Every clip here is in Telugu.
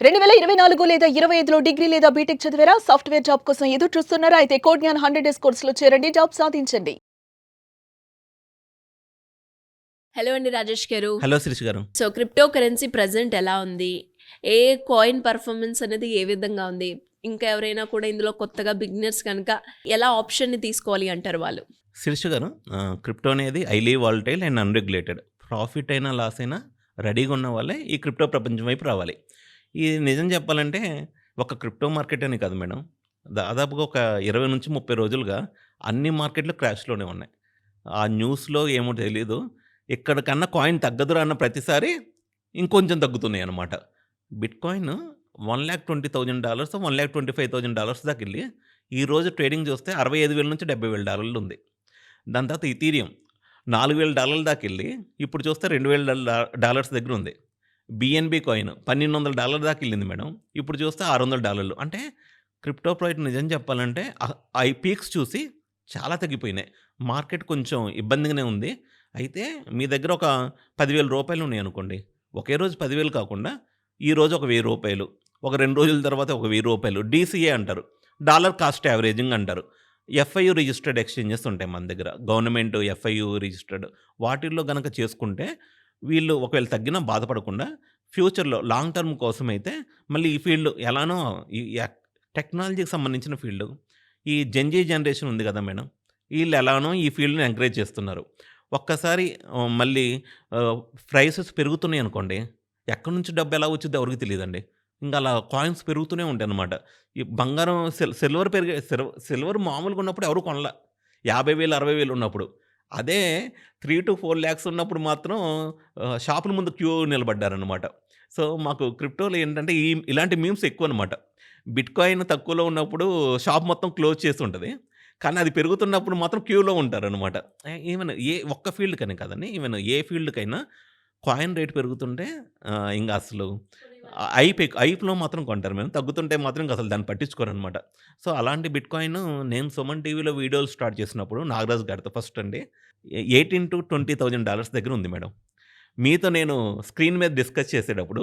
2024 లేదా 25లో డిగ్రీ లేదా బీటెక్ చదివారా? సాఫ్ట్‌వేర్ జాబ్ కోసం ఎదురు చూస్తున్నారా? అయితే కోడ్‌జ్ఞాన్ 100 డేస్ కోర్సులో చేరండి. జాబ్ సాధించండి. హలో అండి రాజేష్ గారు. హలో శిరీష్ గారు. సో, క్రిప్టో కరెన్సీ ప్రెజెంట్ ఎలా ఉంది? ఏ కాయిన్ పెర్ఫార్మన్స్ అనేది ఏ విధంగా ఉంది? ఇంకా ఎవరైనా కూడా ఇందులో కొత్తగా బిగినర్స్ కనుక ఎలా ఆప్షన్‌ని తీసుకోవాలి అంటారు వాళ్ళు? శిరీష్ గారు, క్రిప్టో అనేది highly volatile and unregulated. Profit అయినా, లాస్ అయినా రెడీగా ఉన్న వాళ్ళే ఈ క్రిప్టో ప్రపంచం వైపు రావాలి. ఇది నిజం చెప్పాలంటే ఒక క్రిప్టో మార్కెట్ అని కాదు మేడం. దాదాపుగా ఒక 20-30 రోజులుగా అన్ని మార్కెట్‌లు క్రాష్‌లోనే ఉన్నాయి. ఆ న్యూస్‌లో ఏమో తెలీదు. ఎక్కడికన్నా కాయిన్ తగ్గదురా అన్న ప్రతిసారి ఇంకొంచెం తగ్గుతున్నాయన్నమాట. బిట్‌కాయిన్ $1,20,000 $1,25,000 దాకెళ్ళి ఈరోజు ట్రేడింగ్ చూస్తే $65,000-$70,000 ఉంది. దాని తర్వాత ఇథీరియం $4,000 దాకెళ్ళి ఇప్పుడు చూస్తే $2,000 దగ్గరుంది. బిఎన్‌బి కాయిన్ $1,200 దాకెళ్ళింది మేడం. ఇప్పుడు చూస్తే $600. అంటే క్రిప్టో ప్రాజెక్ట్ నిజం చెప్పాలంటే అయి పీక్స్ చూసి చాలా తగ్గిపోయినాయి. మార్కెట్ కొంచెం ఇబ్బందిగానే ఉంది. అయితే మీ దగ్గర ఒక రూ. 10,000 ఉన్నాయనుకోండి. ఒకే రోజు 10,000 కాకుండా ఈరోజు ఒక రూ. 1,000, ఒక 2 రోజుల తర్వాత ఒక రూ. 1,000 డీసీఏ అంటారు. డాలర్ కాస్ట్ యావరేజింగ్ అంటారు. ఎఫ్ఐయు రిజిస్టర్డ్ ఎక్స్‌చేంజెస్ ఉంటాయి మన దగ్గర. Government FIU registered. వాటిల్లో గనక చేసుకుంటే వీళ్ళు ఒకవేళ తగ్గినా బాధపడకుండా ఫ్యూచర్‌లో లాంగ్ టర్మ్ కోసమైతే మళ్ళీ ఈ ఫీల్డ్ ఎలానో ఈ టెక్నాలజీకి సంబంధించిన ఫీల్డ్. ఈ జెన్‌జీ జనరేషన్ ఉంది కదా మేడం! ఈళ్ళు ఎలానో ఈ ఫీల్డ్‌ని ఎంకరేజ్ చేస్తున్నారు. ఒక్కసారి మళ్ళీ ఆహ్, ప్రైసెస్ పెరుగుతున్నాయనుకోండి, ఎక్కడి నుంచి డబ్బు ఎలా వచ్చిద్దో ఎవరికీ తెలీదండి. ఇంక అలా కాయిన్స్ పెరుగుతూనే ఉంటాయనమాట. ఈ బంగారం సిల్వర్ సిల్వర్ మామూలుగా ఉన్నప్పుడు ఎవరు కొనల. 50,000, 60,000 ఉన్నప్పుడు. అదే 3-4 లాక్స్ ఉన్నప్పుడు మాత్రం షాపుల ముందు క్యూ నిలబడ్డారనమాట. సో, మాకు క్రిప్టోలో ఏంటంటే ఇలాంటి మీమ్స్ ఎక్కువనమాట. బిట్‌కాయిన్ తక్కువలో ఉన్నప్పుడు షాప్ మొత్తం క్లోజ్ చేసుంటది. కానీ అది పెరుగుతున్నప్పుడు మాత్రం క్యూలో ఉంటారనమాట. ఈవెన్ ఒక్క ఫీల్డ్‌కని కాదండి. ఈవెన్ ఏ ఫీల్డ్‌కైనా కాయిన్ రేట్ పెరుగుతుంటే ఇంగ అసలు హైప్‌లో మాత్రం కొంటారు మేము. తగ్గుతుంటే మాత్రం ఇంకసలు దాన్ని పట్టించుకోరనమాట. సో, అలాంటి బిట్‌కాయిన్ నేను సుమన్ టీవీలో వీడియోలు స్టార్ట్ చేసినప్పుడు నాగరాజు గారితో ఫస్ట్ అండి. 18,000-20,000 దగ్గర ఉంది మేడం. మీతో నేను స్క్రీన్ మీద డిస్కస్ చేసేటప్పుడు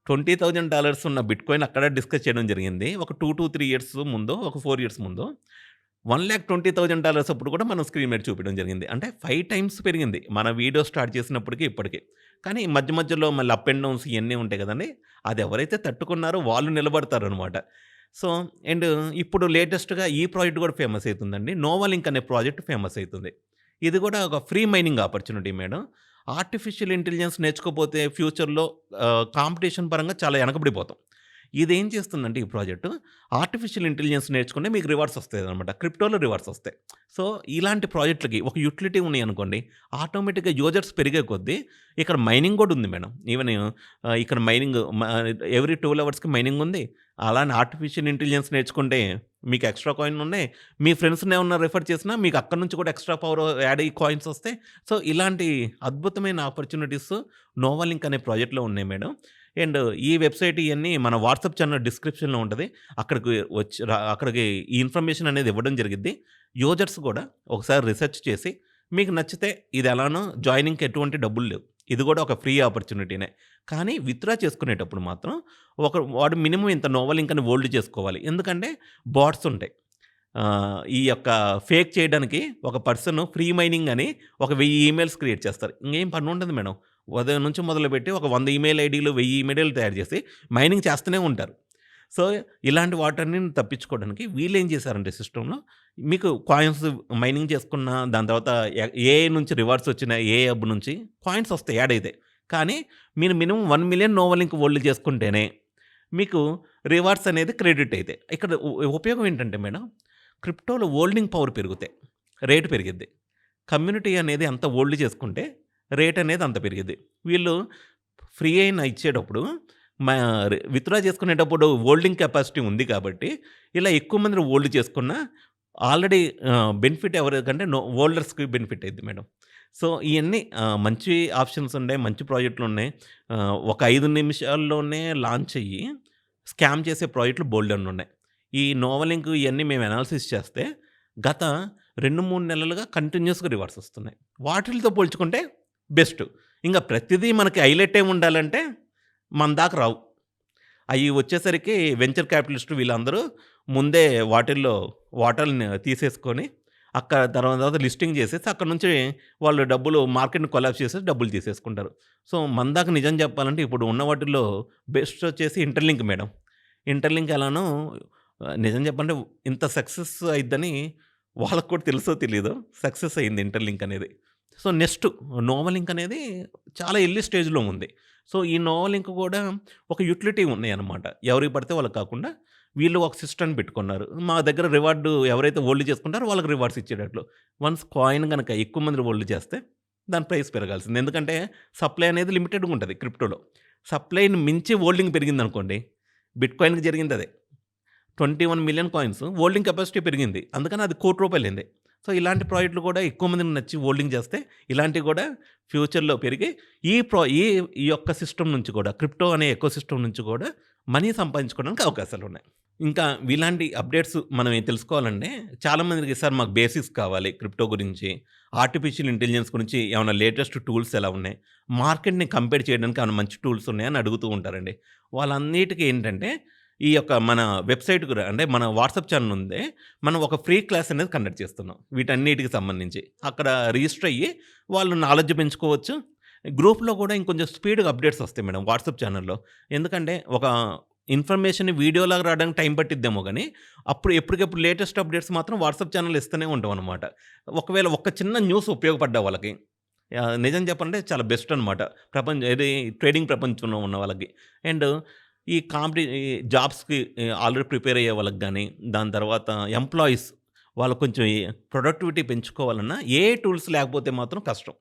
$20,000 ఉన్న బిట్‌కాయిన్ అక్కడ డిస్కస్ చేయడం జరిగింది. ఒక 2-3 ఇయర్స్ ముందో, ఒక 4 ఇయర్స్ ముందో. $1,20,000 అప్పుడు కూడా మనం స్క్రీన్ మీద చూపించడం జరిగింది. అంటే 5 టైమ్స్ పెరిగింది. మన వీడియో స్టార్ట్ చేసినప్పటికి, ఇప్పటికి. కానీ మధ్య మధ్యలో మళ్ళీ అప్ అండ్ డౌన్స్ ఇయన్నీ ఉంటాయి కదండీ! అది ఎవరైతే తట్టుకున్నారో వాళ్ళు నిలబడతారనమాట. సో, అండ్ ఇప్పుడు లేటెస్ట్‌గా ఈ ప్రాజెక్ట్ కూడా ఫేమస్ అయితుందండి. నోవాలింక్ అనే ప్రాజెక్ట్ ఫేమస్ అయితుంది. ఇది కూడా ఒక free mining opportunity madam. Artificial intelligence నేర్చుకోపోతే ఫ్యూచర్‌లో కాంపిటీషన్ పరంగా చాలా వెనకబడిపోతాం. ఇదేం చేస్తుందంటే ఈ ప్రాజెక్టు ఆర్టిఫిషియల్ ఇంటెలిజెన్స్ నేర్చుకుంటే మీకు రివార్డ్స్ వస్తాయనమాట. క్రిప్టోలో రివార్డ్స్ వస్తాయి. సో, ఇలాంటి ప్రాజెక్ట్‌లకి ఒక యుటిలిటీ ఉన్నాయనుకోండి, ఆటోమేటిక్‌గా యూజర్స్ పెరిగే కొద్దీ ఇక్కడ మైనింగ్ కూడా ఉంది మేడం. ఈవెన్ ఇక్కడ మైనింగ్ ఎవ్రీ 12 అవర్స్‌కి మైనింగ్ ఉంది. అలానే ఆర్టిఫిషియల్ ఇంటెలిజెన్స్ నేర్చుకుంటే మీకు ఎక్స్‌ట్రా కాయిన్ ఉన్నాయి. మీ ఫ్రెండ్స్‌ని ఏమన్నా రిఫర్ చేసినా మీకు అక్కడి నుంచి కూడా ఎక్స్‌ట్రా పవర్ యాడ్ అయ్యి కాయిన్స్ వస్తాయి. సో, ఇలాంటి అద్భుతమైన ఆపర్చునిటీస్ నోవాలింక్ అనే ప్రాజెక్ట్‌లో ఉన్నాయి మేడం. అండ్ ఈ వెబ్‌సైట్ ఇయన్నీ మన వాట్సాప్ ఛానల్ డిస్క్రిప్షన్‌లో ఉంటది. అక్కడికి ఈ ఇన్ఫర్మేషన్ అనేది ఇవ్వడం జరిగిద్ది. యూజర్స్ కూడా ఒకసారి రిసర్చ్ చేసి మీకు నచ్చితే ఇది ఎలానో జాయినింగ్‌కి ఎటువంటి డబ్బులు లేవు. ఇది కూడా ఒక ఫ్రీ ఆపర్చునిటీనే. కానీ విత్‌డ్రా చేసుకునేటప్పుడు మాత్రం వాడు మినిమమ్ ఇంత నోవలింక్ అని హోల్డ్ చేసుకోవాలి. ఎందుకంటే బాట్స్ ఉంటాయి. ఈ యొక్క ఫేక్ చేయడానికి ఒక పర్సన్ ఫ్రీ మైనింగ్ అని ఒక 1000 ఈమెయిల్స్ క్రియేట్ చేస్తారు. ఇంకేం పనుండదు మేడం. ఉదయం నుంచి మొదలుపెట్టి ఒక 100 ఈమెయిల్ ఐడీలు, 1000 ఈమెయిల్‌లు తయారు చేసి మైనింగ్ చేస్తూనే ఉంటారు. సో, ఇలాంటి వాటన్నిటిని తప్పించుకోవడానికి వీళ్ళేం చేశారంటే సిస్టమ్‌లో మీకు కాయిన్స్ మైనింగ్ చేసుకున్న దాని తర్వాత ఏఐ నుంచి రివార్డ్స్ వచ్చిన ఏ హబ్ నుంచి కాయిన్స్ వస్తాయి యాడ్ అయితాయి. కానీ మీరు మినిమమ్ 1,000,000 నోవలింక్ హోల్డ్ చేసుకుంటేనే మీకు రివార్డ్స్ అనేది క్రెడిట్ అయితాయి. ఇక్కడ ఉపయోగం ఏంటంటే మేడం, క్రిప్టోలో హోల్డింగ్ పవర్ పెరుగుతాయి. రేట్ పెరిగిద్ది. కమ్యూనిటీ అనేది ఎంత హోల్డ్ చేసుకుంటే రేట్ అనేది అంత పెరిగిద్ది. వీళ్ళు ఫ్రీ అయిన ఇచ్చేటప్పుడు మా విత్‌డ్రా చేసుకునేటప్పుడు హోల్డింగ్ కెపాసిటీ ఉంది కాబట్టి, ఇలా ఎక్కువ మందిని హోల్డ్ చేసుకున్న ఆల్రెడీ బెనిఫిట్ ఎవరికంటే హోల్డర్స్‌కి బెనిఫిట్ అయిద్ది మేడం. సో, ఇయన్నీ మంచి ఆప్షన్స్ ఉన్నాయి. మంచి ప్రాజెక్ట్‌లున్నాయి. ఒక 5 నిమిషాల్లోనే లాంచ్ అయ్యి స్కామ్ చేసే ప్రాజెక్ట్‌లు బోలెడన్నున్నాయి. ఈ నోవలింక్ ఇయన్నీ మేము అనాలిసిస్ చేస్తే గత 2, 3 నెలలుగా కంటిన్యూయస్‌గా రివార్డ్స్ వస్తున్నాయి. వాటిలతో పోల్చుకుంటే బెస్ట్. ఇంక ప్రతిదీ మనకి హైలైటే ఉండాలంటే మన దాకా రావు. అయి వచ్చేసరికి వెంచర్ క్యాపిటలిస్టులు వీళ్ళందరూ ముందే వాటాల్ని తీసేసుకొని తర్వాత లిస్టింగ్ చేసేసి అక్కడి నుంచి వాళ్ళు డబ్బులు మార్కెట్‌ని కొలాప్స్ చేసేసి డబ్బులు తీసేసుకుంటారు. సో, మన దాకా నిజం చెప్పాలంటే ఇప్పుడు ఉన్న వాటిల్లో బెస్ట్ వచ్చేసి ఇంటర్‌లింక్ మేడం. ఇంటర్‌లింక్ ఎలానో నిజం చెప్పాలంటే ఇంత సక్సెస్ అయిద్దని వాళ్ళకి కూడా తెలుసో తెలీదో సక్సెస్ అయింది ఇంటర్‌లింక్ అనేది. సో, నెక్స్ట్ నోవాలింక్ అనేది చాలా ఎర్లీ స్టేజ్‌లో ఉంది. సో, ఈ నోవాలింక్ కూడా ఒక యుటిలిటీ ఉన్నాయన్నమాట. ఎవరికి పడితే వాళ్ళకి కాకుండా వీళ్ళు ఒక సిస్టమ్‌ని పెట్టుకున్నారు. మా దగ్గర రివార్డ్ ఎవరైతే హోల్డ్ చేసుకుంటారో వాళ్ళకి రివార్డ్స్ ఇచ్చేటట్లు. వన్స్ కాయిన్ గనక ఎక్కువ మంది హోల్డ్ చేస్తే దాని ప్రైస్ పెరగాల్సిందే. ఎందుకంటే సప్లై అనేది లిమిటెడ్‌గా ఉంటది క్రిప్టోలో. సప్లైని మించి హోల్డింగ్ పెరిగిందనుకోండి, బిట్‌కాయిన్‌కి జరిగిందదే. 21,000,000 కాయిన్స్ హోల్డింగ్ కెపాసిటీ పెరిగింది. అందుకని అది రూ. 1,00,00,000 సో, ఇలాంటి ప్రాజెక్టులు కూడా ఎక్కువ మందికి నచ్చి హోల్డింగ్ చేస్తే ఇలాంటివి కూడా ఫ్యూచర్‌లో పెరిగి ఈ యొక్క సిస్టమ్ నుంచి కూడా క్రిప్టో అనే ఎకోసిస్టమ్ నుంచి కూడా మనీ సంపాదించుకోవడానికి అవకాశాలున్నాయి. ఇంకా ఇలాంటి అప్డేట్స్ మనం ఏం తెలుసుకోవాలంటే చాలామందికి సార్ మాకు బేసిక్స్ కావాలి క్రిప్టో గురించి, ఆర్టిఫిషియల్ ఇంటెలిజెన్స్ గురించి ఏమైనా లేటెస్ట్ టూల్స్ ఎలా ఉన్నాయి, మార్కెట్‌ని కంపేర్ చేయడానికి ఏమైనా మంచి టూల్స్ ఉన్నాయా అని అడుగుతూ ఉంటారండి. వాళ్ళన్నిటికి ఏంటంటే ఈ యొక్క మన వెబ్‌సైట్‌కి అంటే మన వాట్సాప్ ఛానెల్ ఉందే, మనం ఒక ఫ్రీ క్లాస్ అనేది కండక్ట్ చేస్తున్నాం. వీటన్నిటికి సంబంధించి. అక్కడ రిజిస్టర్ అయ్యి వాళ్ళు నాలెడ్జ్ పెంచుకోవచ్చు. గ్రూప్‌లో కూడా ఇంకొంచెం స్పీడ్‌గా అప్డేట్స్ వస్తాయి మేడం వాట్సాప్ ఛానెల్‌లో. ఎందుకంటే ఒక ఇన్ఫర్మేషన్ వీడియోలాగా రావడానికి టైం పట్టిద్దేమో గానీ, అప్పుడు ఎప్పటికప్పుడు లేటెస్ట్ అప్డేట్స్ మాత్రం వాట్సాప్ ఛానెల్‌లో ఇస్తూనే ఉంటామనమాట. ఒకవేళ ఒక చిన్న న్యూస్ ఉపయోగపడ్డా వాళ్ళకి నిజం చెప్పాలంటే చాలా బెస్ట్ అనమాట. ట్రేడింగ్ ప్రపంచంలో ఉన్న వాళ్ళకి. అండ్ ఈ జాబ్స్‌కి ఆల్రెడీ ప్రిపేర్ అయ్యే వాళ్ళకి గానీ, దాని తర్వాత ఎంప్లాయీస్ వాళ్ళు కొంచెం ప్రొడక్టివిటీ పెంచుకోవాలన్నా ఏఐ టూల్స్ లేకపోతే మాత్రం కష్టం.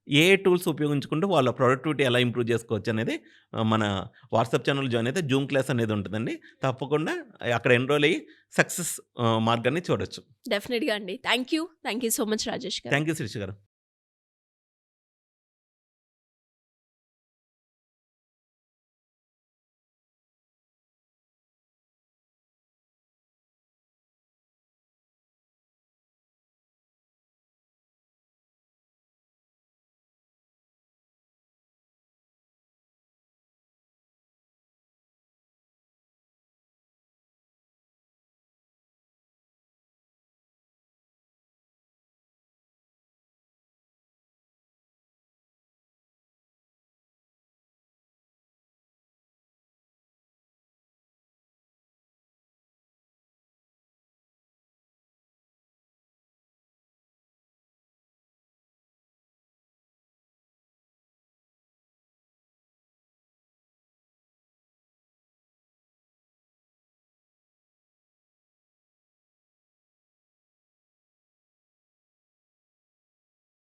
ఏఐ టూల్స్ ఉపయోగించుకుంటూ వాళ్ళ ప్రొడక్టివిటీ ఎలా ఇంప్రూవ్ చేసుకోవచ్చు అనేది మన వాట్సాప్ ఛానల్ జాయిన్ అయితే జూమ్ క్లాస్ అనేది ఉంటుందండి. తప్పకుండా అక్కడ ఎన్రోల్ అయ్యి సక్సెస్ మార్గాన్ని చూడొచ్చు. డెఫినెట్‌గా అండి. Thank you so much Rajesh garu. Thank you Sirisha గారు.